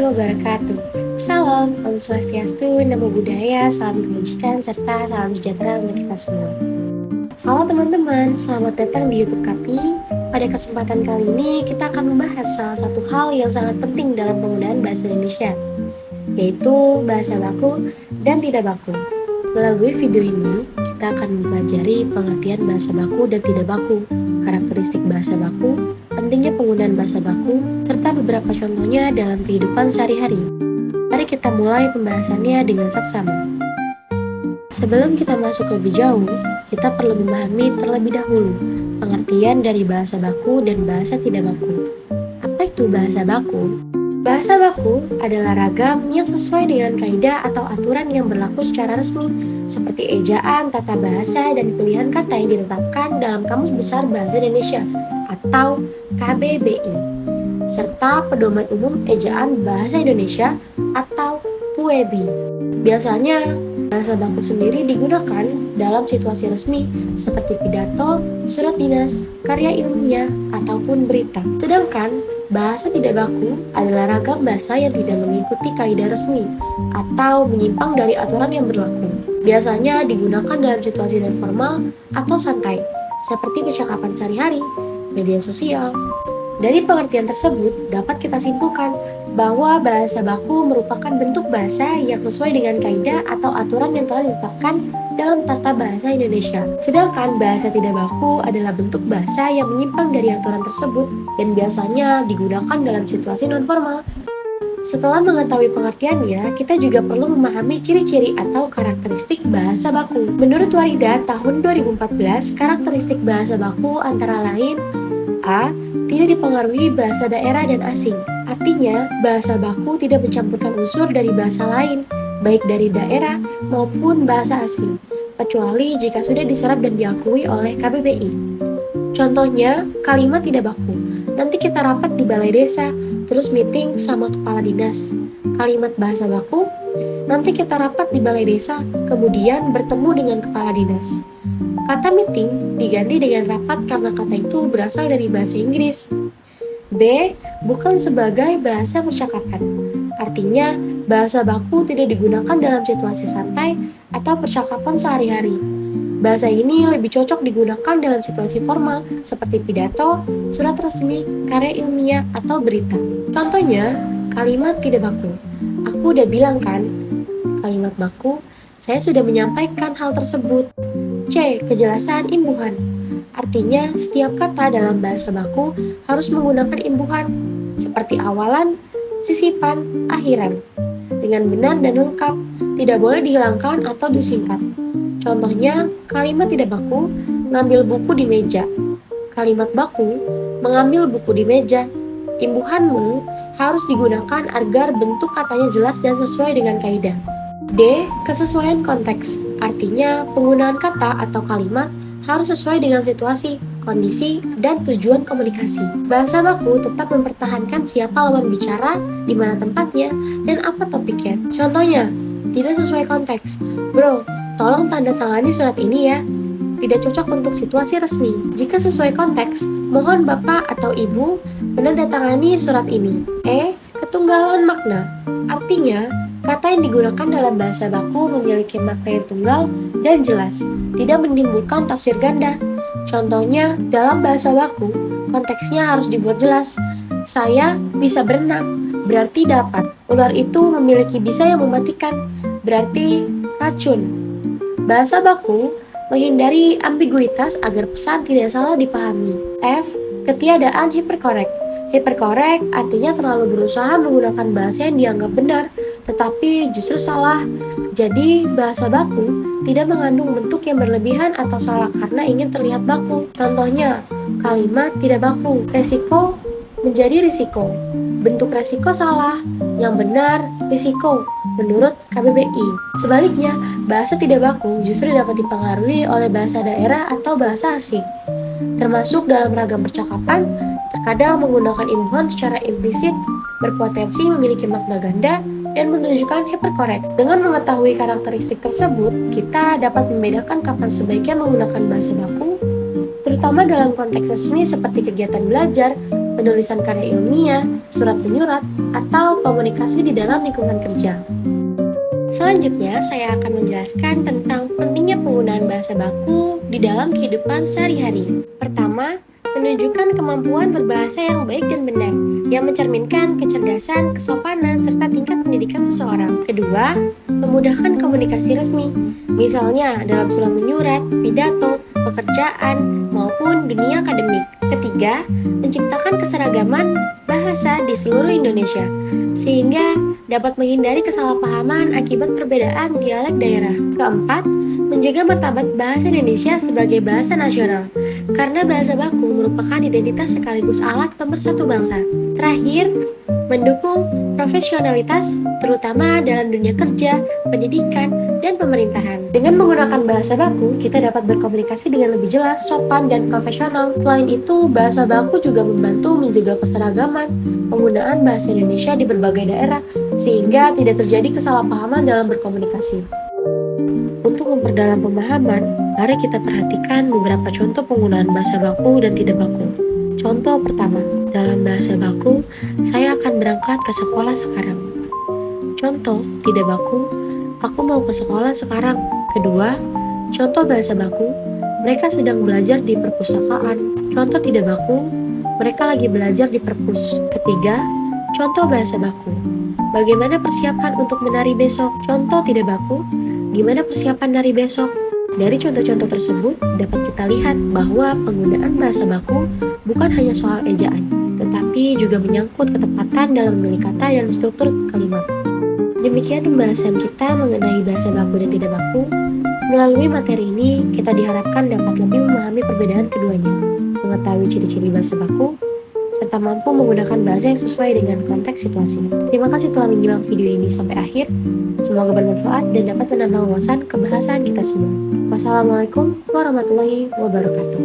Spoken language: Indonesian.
wabarakatuh. Salam, Om Swastiastu, Namo Buddhaya, salam kebajikan, serta salam sejahtera untuk kita semua. Halo teman-teman, selamat datang di YouTube kami. Pada kesempatan kali ini, kita akan membahas salah satu hal yang sangat penting dalam penggunaan bahasa Indonesia, yaitu bahasa baku dan tidak baku. Melalui video ini, kita akan mempelajari pengertian bahasa baku dan tidak baku, karakteristik bahasa baku, pentingnya penggunaan bahasa baku, serta beberapa contohnya dalam kehidupan sehari-hari. Mari kita mulai pembahasannya dengan saksama. Sebelum kita masuk lebih jauh, kita perlu memahami terlebih dahulu pengertian dari bahasa baku dan bahasa tidak baku. Apa itu bahasa baku? Bahasa baku adalah ragam yang sesuai dengan kaidah atau aturan yang berlaku secara resmi, seperti ejaan, tata bahasa, dan pilihan kata yang ditetapkan dalam Kamus Besar Bahasa Indonesia atau KBBI, serta pedoman umum ejaan bahasa Indonesia atau PUEBI. Biasanya, bahasa baku sendiri digunakan dalam situasi resmi seperti pidato, surat dinas, karya ilmiah, ataupun berita. Sedangkan, bahasa tidak baku adalah ragam bahasa yang tidak mengikuti kaidah resmi atau menyimpang dari aturan yang berlaku. Biasanya digunakan dalam situasi non formal atau santai, seperti percakapan sehari-hari, media sosial. Dari pengertian tersebut, dapat kita simpulkan bahwa bahasa baku merupakan bentuk bahasa yang sesuai dengan kaidah atau aturan yang telah ditetapkan dalam tata bahasa Indonesia. Sedangkan bahasa tidak baku adalah bentuk bahasa yang menyimpang dari aturan tersebut dan biasanya digunakan dalam situasi non-formal. Setelah mengetahui pengertiannya, kita juga perlu memahami ciri-ciri atau karakteristik bahasa baku. Menurut Warida tahun 2014, karakteristik bahasa baku antara lain: A. Tidak dipengaruhi bahasa daerah dan asing. Artinya, bahasa baku tidak mencampurkan unsur dari bahasa lain, baik dari daerah maupun bahasa asing, kecuali jika sudah diserap dan diakui oleh KBBI. Contohnya, kalimat tidak baku. Nanti kita rapat di balai desa, terus meeting sama kepala dinas. Kalimat bahasa baku, nanti kita rapat di balai desa, kemudian bertemu dengan kepala dinas. Kata meeting diganti dengan rapat karena kata itu berasal dari bahasa Inggris. B. Bukan sebagai bahasa percakapan. Artinya, bahasa baku tidak digunakan dalam situasi santai atau percakapan sehari-hari. Bahasa ini lebih cocok digunakan dalam situasi formal seperti pidato, surat resmi, karya ilmiah, atau berita. Contohnya, kalimat tidak baku. Aku udah bilang kan, kalimat baku, saya sudah menyampaikan hal tersebut. C. Kejelasan imbuhan. Artinya, setiap kata dalam bahasa baku harus menggunakan imbuhan, seperti awalan, sisipan, akhiran, dengan benar dan lengkap, tidak boleh dihilangkan atau disingkat. Contohnya, kalimat tidak baku, ngambil buku di meja. Kalimat baku, mengambil buku di meja. Imbuhan me harus digunakan agar bentuk katanya jelas dan sesuai dengan kaidah. D. Kesesuaian konteks. Artinya, penggunaan kata atau kalimat harus sesuai dengan situasi, kondisi, dan tujuan komunikasi. Bahasa baku tetap mempertahankan siapa lawan bicara, di mana tempatnya, dan apa topiknya. Contohnya, tidak sesuai konteks. Bro, tolong tanda tangani surat ini ya. Tidak cocok untuk situasi resmi. Jika sesuai konteks, mohon Bapak atau Ibu menandatangani surat ini. E. Ketunggalan makna. Artinya, kata yang digunakan dalam bahasa baku memiliki makna yang tunggal dan jelas, tidak menimbulkan tafsir ganda. Contohnya, dalam bahasa baku, konteksnya harus dibuat jelas. Saya bisa berenang, berarti dapat. Ular itu memiliki bisa yang mematikan, berarti racun. Bahasa baku menghindari ambiguitas agar pesan tidak salah dipahami. F. Ketiadaan hiperkorek. Hiperkorek artinya terlalu berusaha menggunakan bahasa yang dianggap benar, tetapi justru salah. Jadi, bahasa baku tidak mengandung bentuk yang berlebihan atau salah karena ingin terlihat baku. Contohnya, kalimat tidak baku. Resiko menjadi risiko. Bentuk resiko salah, yang benar risiko, menurut KBBI. Sebaliknya, bahasa tidak baku justru dapat dipengaruhi oleh bahasa daerah atau bahasa asing. Termasuk dalam ragam percakapan, terkadang menggunakan imbuhan secara implisit, berpotensi memiliki makna ganda, dan menunjukkan hiperkorek. Dengan mengetahui karakteristik tersebut, kita dapat membedakan kapan sebaiknya menggunakan bahasa baku, terutama dalam konteks resmi seperti kegiatan belajar, penulisan karya ilmiah, surat menyurat, atau komunikasi di dalam lingkungan kerja. Selanjutnya, saya akan menjelaskan tentang pentingnya penggunaan bahasa baku di dalam kehidupan sehari-hari. Pertama, menunjukkan kemampuan berbahasa yang baik dan benar, yang mencerminkan kecerdasan, kesopanan, serta tingkat pendidikan seseorang. Kedua, memudahkan komunikasi resmi, misalnya dalam surat menyurat, pidato, pekerjaan, maupun dunia akademik. Ketiga, menciptakan keseragaman bahasa di seluruh Indonesia, sehingga dapat menghindari kesalahpahaman akibat perbedaan dialek daerah. Keempat, menjaga martabat bahasa Indonesia sebagai bahasa nasional, karena bahasa baku merupakan identitas sekaligus alat pemersatu bangsa. Terakhir, mendukung profesionalitas, terutama dalam dunia kerja, pendidikan, dan pemerintahan. Dengan menggunakan bahasa baku, kita dapat berkomunikasi dengan lebih jelas, sopan, dan profesional. Selain itu, bahasa baku juga membantu menjaga keseragaman penggunaan bahasa Indonesia di berbagai daerah, sehingga tidak terjadi kesalahpahaman dalam berkomunikasi. Untuk memperdalam pemahaman, mari kita perhatikan beberapa contoh penggunaan bahasa baku dan tidak baku. Contoh pertama, dalam bahasa baku, saya akan berangkat ke sekolah sekarang. Contoh tidak baku, aku mau ke sekolah sekarang. Kedua, contoh bahasa baku, mereka sedang belajar di perpustakaan. Contoh tidak baku, mereka lagi belajar di perpus. Ketiga, contoh bahasa baku, bagaimana persiapan untuk menari besok? Contoh tidak baku, gimana persiapan nari besok? Dari contoh-contoh tersebut, dapat kita lihat bahwa penggunaan bahasa baku bukan hanya soal ejaan, tetapi juga menyangkut ketepatan dalam memilih kata dan struktur kalimat. Demikian pembahasan kita mengenai bahasa baku dan tidak baku. Melalui materi ini, kita diharapkan dapat lebih memahami perbedaan keduanya, mengetahui ciri-ciri bahasa baku, serta mampu menggunakan bahasa yang sesuai dengan konteks situasi. Terima kasih telah menyimak video ini sampai akhir. Semoga bermanfaat dan dapat menambah wawasan kebahasan kita semua. Wassalamualaikum warahmatullahi wabarakatuh.